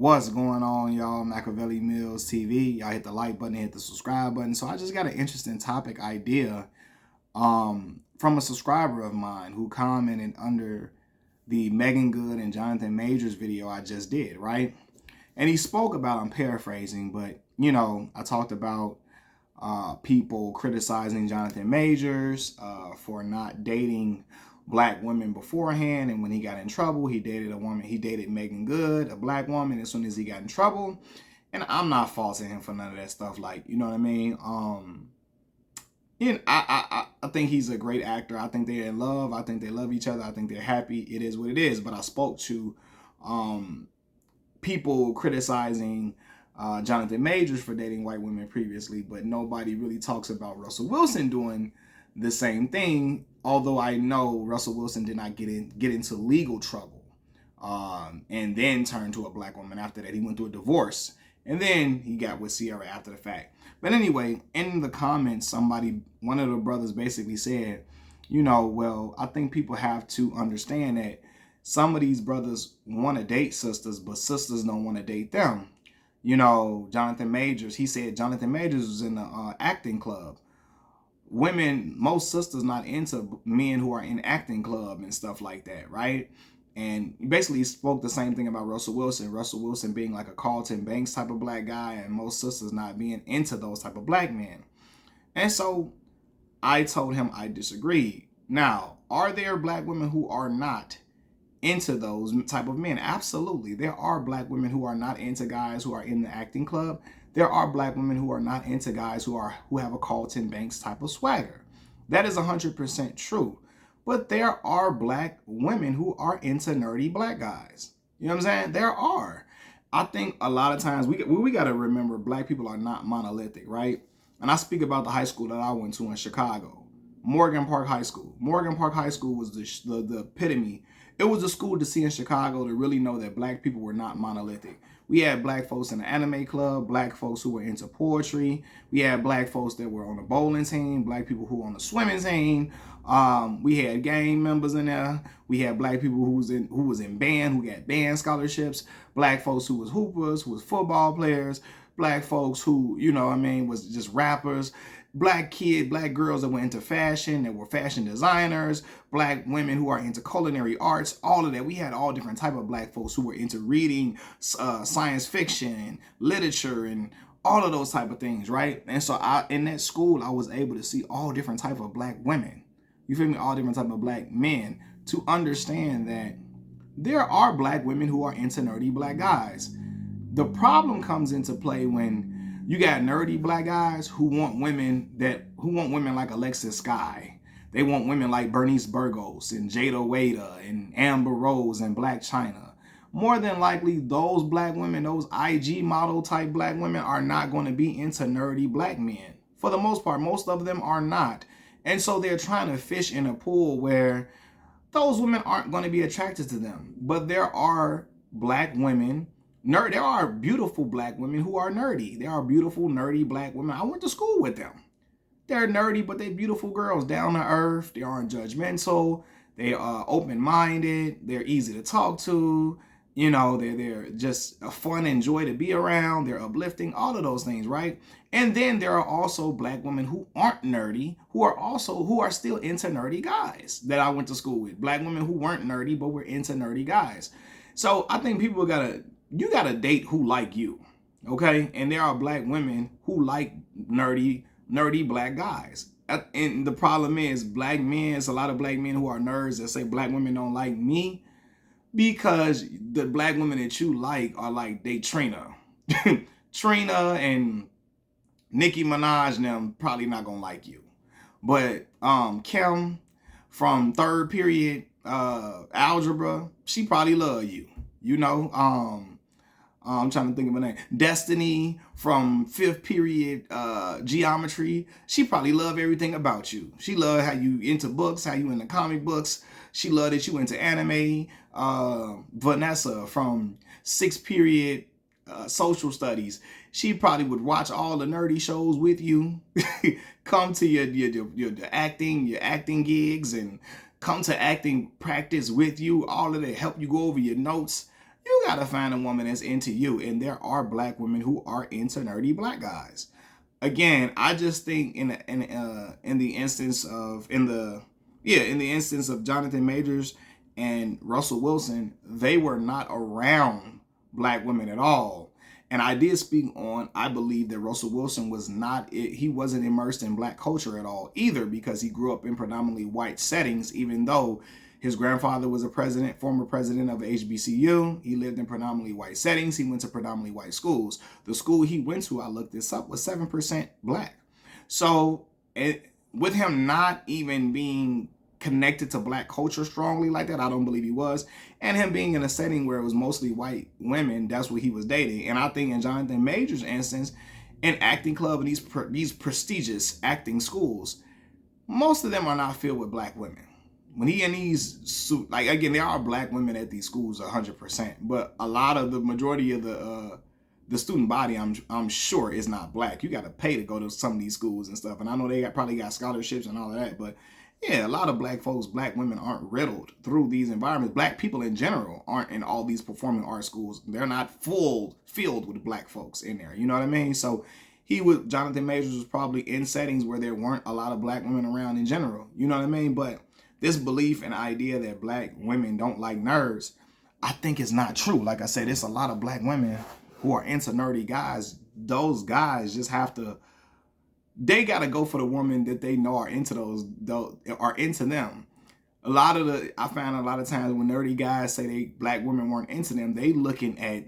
What's going on, y'all? Machiavelli Mills TV. Y'all hit the like button, hit the subscribe button. So I just got an interesting topic idea from a subscriber of mine who commented under the Megan Good and Jonathan Majors video I just did, right? And he spoke about, I'm paraphrasing, but I talked about people criticizing Jonathan Majors for not dating black women beforehand, and when he got in trouble, he dated Megan Good, a black woman, as soon as he got in trouble. And I'm not faulting him for none of that stuff, like, you know what I mean? I think he's a great actor. I think they're in love. I think they love each other. I think they're happy. It is what it is. But I spoke to people criticizing Jonathan Majors for dating white women previously, but nobody really talks about Russell Wilson doing the same thing. Although I know Russell Wilson did not get into legal trouble, and then turned to a black woman after that. He went through a divorce, and then he got with Sierra after the fact. But anyway, in the comments, one of the brothers basically said, well, I think people have to understand that some of these brothers want to date sisters, but sisters don't want to date them. Jonathan Majors, he said Jonathan Majors was in the acting club. Most sisters not into men who are in acting club and stuff like that, right? And he basically spoke the same thing about Russell Wilson. Russell Wilson being like a Carlton Banks type of black guy, and most sisters not being into those type of black men. And so I told him I disagreed. Now, are there black women who are not into those type of men? Absolutely. There are black women who are not into guys who are in the acting club. There are black women who are not into guys who have a Carlton Banks type of swagger. That is 100% true. But there are black women who are into nerdy black guys. You know what I'm saying? There are. I think a lot of times we got to remember black people are not monolithic, right? And I speak about the high school that I went to in Chicago, Morgan Park High School. Morgan Park High School was the epitome. It was a school to see in Chicago to really know that black people were not monolithic. We had black folks in the anime club, black folks who were into poetry. We had black folks that were on the bowling team, black people who were on the swimming team. We had gang members in there. We had black people who was in band, who got band scholarships. Black folks who was hoopers, who was football players. Black folks who, was just rappers. Black girls that were into fashion, that were fashion designers, black women who are into culinary arts, all of that. We had all different type of black folks who were into reading science fiction and literature and all of those type of things, right? And so in that school, I was able to see all different type of black women. You feel me? All different type of black men, to understand that there are black women who are into nerdy black guys. The problem comes into play when you got nerdy black guys who want women like Alexis Sky. They want women like Bernice Burgos and Jada Wada and Amber Rose and Black China. More than likely, those black women, those IG model type black women, are not going to be into nerdy black men. For the most part, most of them are not. And so they're trying to fish in a pool where those women aren't going to be attracted to them. But there are black women, there are beautiful black women who are nerdy. There are beautiful, nerdy black women. I went to school with them. They're nerdy, but they're beautiful girls, down to earth. They aren't judgmental. They are open-minded. They're easy to talk to. They're just a fun and joy to be around. They're uplifting, all of those things, right? And then there are also black women who aren't nerdy, who are still into nerdy guys that I went to school with. Black women who weren't nerdy, but were into nerdy guys. So I think people you gotta date who like you, okay? And there are black women who like nerdy black guys. And the problem is black men, it's a lot of black men who are nerds that say black women don't like me, because the black women that you like are like Trina. Trina and Nicki Minaj and them probably not gonna like you. But Kim from third period algebra, she probably love you. I'm trying to think of her name. Destiny from fifth period geometry. She probably love everything about you. She love how you into books, how you into comic books. She love that you into anime. Vanessa from sixth period social studies. She probably would watch all the nerdy shows with you. Come to your acting gigs and come to acting practice with you. All of that, help you go over your notes. you gotta find a woman that's into you. And there are black women who are into nerdy black guys. Again, I just think in the instance of in the instance of Jonathan Majors and Russell Wilson, they were not around black women at all. And I did speak on, I believe that Russell Wilson he wasn't immersed in black culture at all either, because he grew up in predominantly white settings, even though his grandfather was former president of HBCU. He lived in predominantly white settings. He went to predominantly white schools. The school he went to, I looked this up, was 7% black. So with him not even being connected to black culture strongly like that, I don't believe he was. And him being in a setting where it was mostly white women, that's what he was dating. And I think in Jonathan Major's instance, in acting club and these prestigious acting schools, most of them are not filled with black women. When he in these, like, again, there are black women at these schools 100%, but a lot of the majority of the student body, I'm sure, is not black. You got to pay to go to some of these schools and stuff, and I know they probably got scholarships and all of that, but yeah, a lot of black folks, black women aren't riddled through these environments. Black people in general aren't in all these performing arts schools. They're not filled with black folks in there. You know what I mean? So Jonathan Majors was probably in settings where there weren't a lot of black women around in general. You know what I mean? But this belief and idea that black women don't like nerds, I think is not true. Like I said, it's a lot of black women who are into nerdy guys. Those guys just they got to go for the woman that they know are into are into them. I found a lot of times when nerdy guys say black women weren't into them, they looking at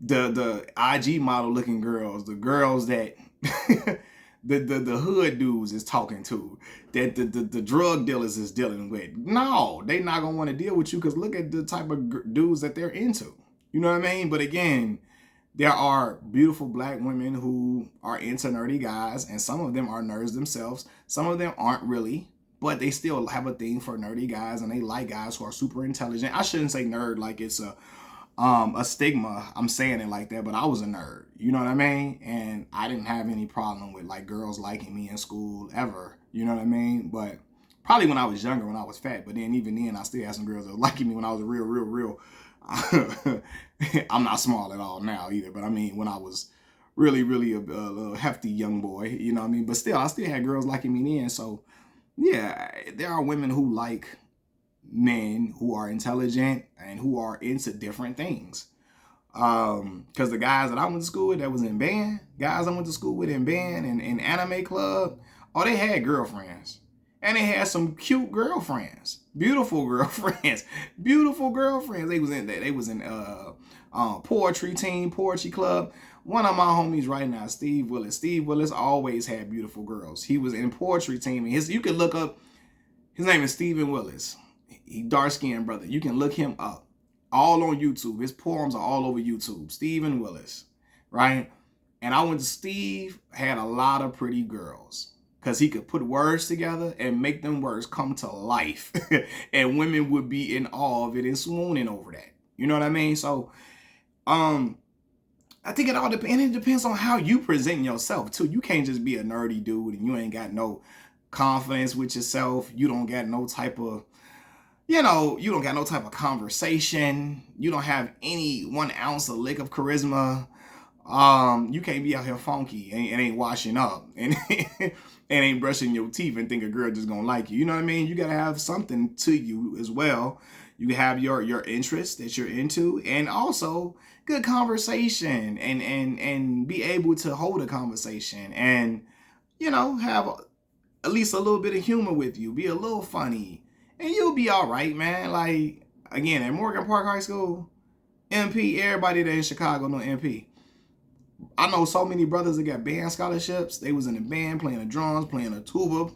the IG model looking girls, the girls that the hood dudes is talking to, that the drug dealers is dealing with. No, they not gonna want to deal with you, because look at the type of dudes that they're into. You know what I mean? But again, there are beautiful black women who are into nerdy guys, and some of them are nerds themselves. Some of them aren't really, but they still have a thing for nerdy guys, and they like guys who are super intelligent. I shouldn't say nerd like it's a stigma. I'm saying it like that, but I was a nerd. You know what I mean? And I didn't have any problem with like girls liking me in school ever. You know what I mean? But probably when I was younger, when I was fat. But then even then, I still had some girls that were liking me when I was real. I'm not small at all now either. But I mean, when I was really a little hefty young boy, you know what I mean? But still, I still had girls liking me then. So yeah, there are women who like men who are intelligent and who are into different things. Because the guys that I went to school with that was in band, guys I went to school with in band and in anime club, they had girlfriends. And they had some cute girlfriends, beautiful girlfriends. They was in poetry team, poetry club. One of my homies right now, Steve Willis. Steve Willis always had beautiful girls. He was in poetry team, and you can look up. His name is Steven Willis. He dark-skinned brother. You can look him up. All on YouTube. His poems are all over YouTube. Steven Willis, right? And I went to Steve, had a lot of pretty girls. Because he could put words together and make them words come to life. And women would be in awe of it and swooning over that. You know what I mean? So, I think it all depends. And it depends on how you present yourself, too. You can't just be a nerdy dude and you ain't got no confidence with yourself. You don't got no type of, you don't got no type of conversation. You don't have any 1 ounce of lick of charisma. You can't be out here funky and ain't washing up and and ain't brushing your teeth and think a girl just gonna like you. You know what I mean? You gotta have something to you as well. You have your interests that you're into, and also good conversation and be able to hold a conversation and have at least a little bit of humor with you. Be a little funny, and you'll be all right, man. Like again, at Morgan Park High School, MP. Everybody that in Chicago know MP. I know so many brothers that got band scholarships. They was in a band playing the drums, playing a tuba,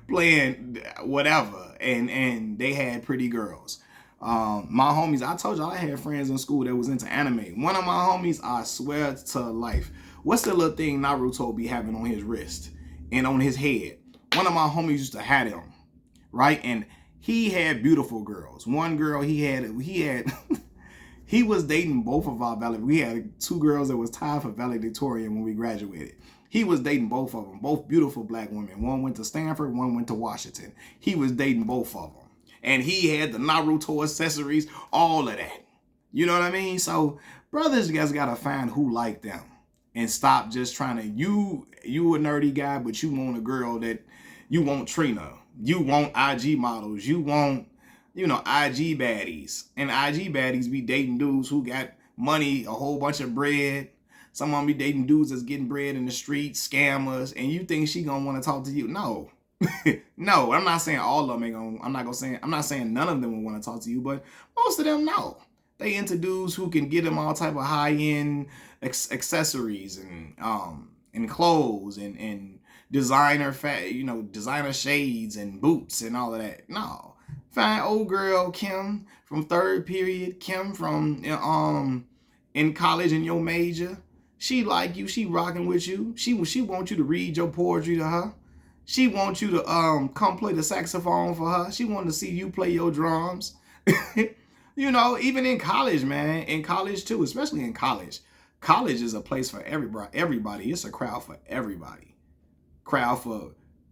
playing whatever, and they had pretty girls. My homies, I told y'all I had friends in school that was into anime. One of my homies, I swear to life, what's the little thing Naruto be having on his wrist and on his head? One of my homies used to have him, right? And he had beautiful girls. One girl he had he was dating both of our valedictorian. We had 2 girls that was tied for valedictorian when we graduated. He was dating both of them, both beautiful black women. One went to Stanford, one went to Washington. He was dating both of them. And he had the Naruto accessories, all of that. You know what I mean? So brothers, you guys gotta find who like them and stop just trying to you a nerdy guy, but you want a girl that you want Trina, you want IG models, you want IG baddies, and IG baddies be dating dudes who got money, a whole bunch of bread. Some of them be dating dudes that's getting bread in the streets, scammers, and you think she gonna want to talk to you? No, no. I'm not saying all of them ain't gonna. I'm not saying none of them will want to talk to you, but most of them no. They into dudes who can get them all type of high end accessories and clothes and designer designer shades and boots and all of that. No, find old girl Kim from third period, Kim from in college in your major. She like you. She rocking with you. She wants you to read your poetry to her. She wants you to come play the saxophone for her. She wanted to see you play your drums. Even in college, man. In college too, especially in college. College is a place for everybody. It's a crowd for everybody. Crowd for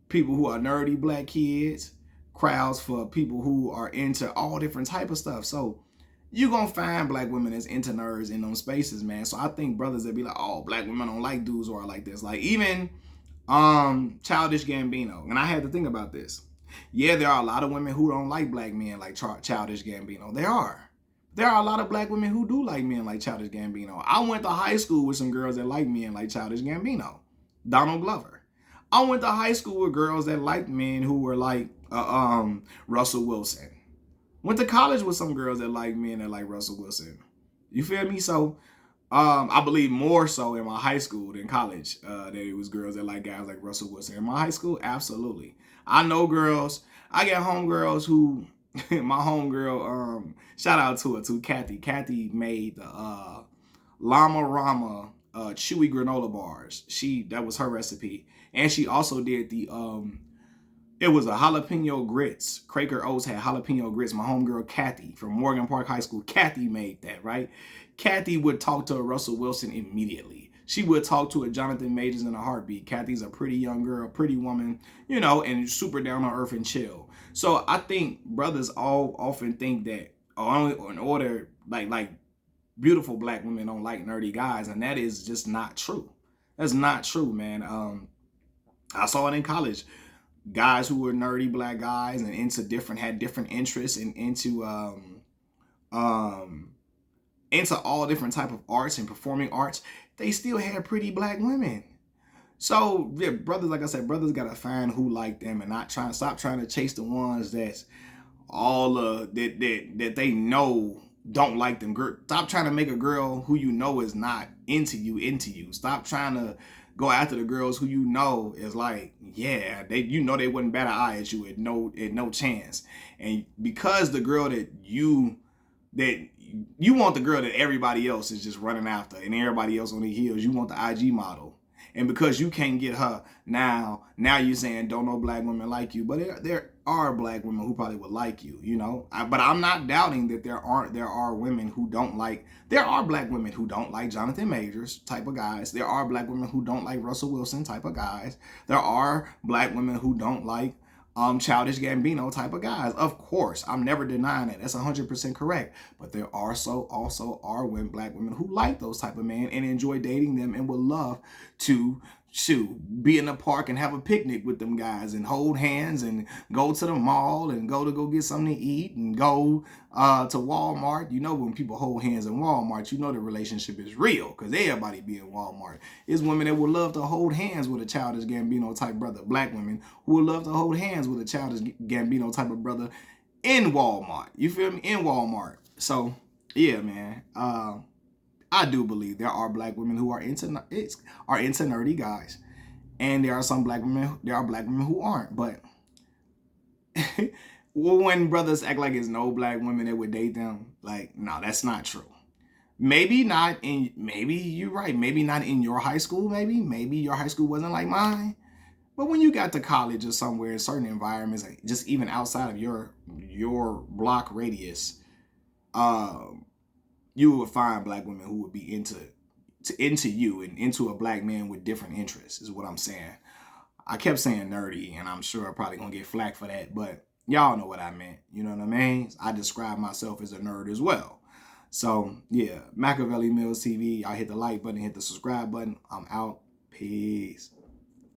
people who are nerdy black kids. Crowds for people who are into all different type of stuff. So you're going to find black women that's into nerds in those spaces, man. So I think brothers that be like, oh, black women don't like dudes who are like this. Like even Childish Gambino. And I had to think about this. Yeah, there are a lot of women who don't like black men like Childish Gambino. There are a lot of black women who do like men like Childish Gambino. I went to high school with some girls that like men like Childish Gambino. Donald Glover. I went to high school with girls that liked men who were like Russell Wilson. Went to college with some girls that like men that like Russell Wilson. You feel me? So I believe more so in my high school than college that it was girls that like guys like Russell Wilson. In my high school, absolutely. I know girls. I got homegirls who, my homegirl, shout out to her too, Kathy. Kathy made the Llama Rama chewy granola bars. That was her recipe. And she also did the it was a jalapeno grits. Quaker Oats had jalapeno grits. My homegirl Kathy from Morgan Park High School, Kathy made that, right? Kathy would talk to a Russell Wilson immediately. She would talk to a Jonathan Majors in a heartbeat. Kathy's a pretty young girl, pretty woman, and super down to earth and chill. So I think brothers all often think that in order, like beautiful black women don't like nerdy guys, and that is just not true. That's not true, man. I saw it in college. Guys who were nerdy black guys and had different interests and into all different type of arts and performing arts, they still had pretty black women. So yeah, brothers, like I said, brothers gotta find who like them and stop trying to chase the ones that's all that they know don't like them. Stop trying to make a girl who you know is not into you. Stop trying to go after the girls who you know is like, yeah, they wouldn't bat an eye at you at no chance. And because the girl that you want the girl that everybody else is just running after and everybody else on the heels, you want the IG model. And because you can't get her, now you're saying don't know black women like you. But there are black women who probably would like you, but I'm not doubting that there are women who don't like. There are black women who don't like Jonathan Majors type of guys. There are black women who don't like Russell Wilson type of guys. There are black women who don't like Childish Gambino type of guys. Of course, I'm never denying that. That's 100% correct. But there also are black women who like those type of men and enjoy dating them and would love to be in the park and have a picnic with them guys and hold hands and go to the mall and go get something to eat and go to Walmart. When people hold hands in Walmart, the relationship is real because everybody be in Walmart. It's women that would love to hold hands with a Childish Gambino type brother. Black women who would love to hold hands with a Childish Gambino type of brother in Walmart. You feel me? In Walmart. So yeah, man. I do believe there are black women who are into nerdy guys, and there are black women who aren't. But when brothers act like it's no black women that would date them, like, no, that's not true. Maybe you're right. Maybe not in your high school. Maybe your high school wasn't like mine. But when you got to college or somewhere in certain environments, just even outside of your block radius, you would find black women who would be into you and into a black man with different interests, is what I'm saying. I kept saying nerdy, and I'm sure I'm probably gonna get flack for that, but Y'all know what I meant. You know what I mean? I describe myself as a nerd as well. So, yeah, Machiavelli Mills TV. Y'all hit the like button, hit the subscribe button. I'm out. Peace.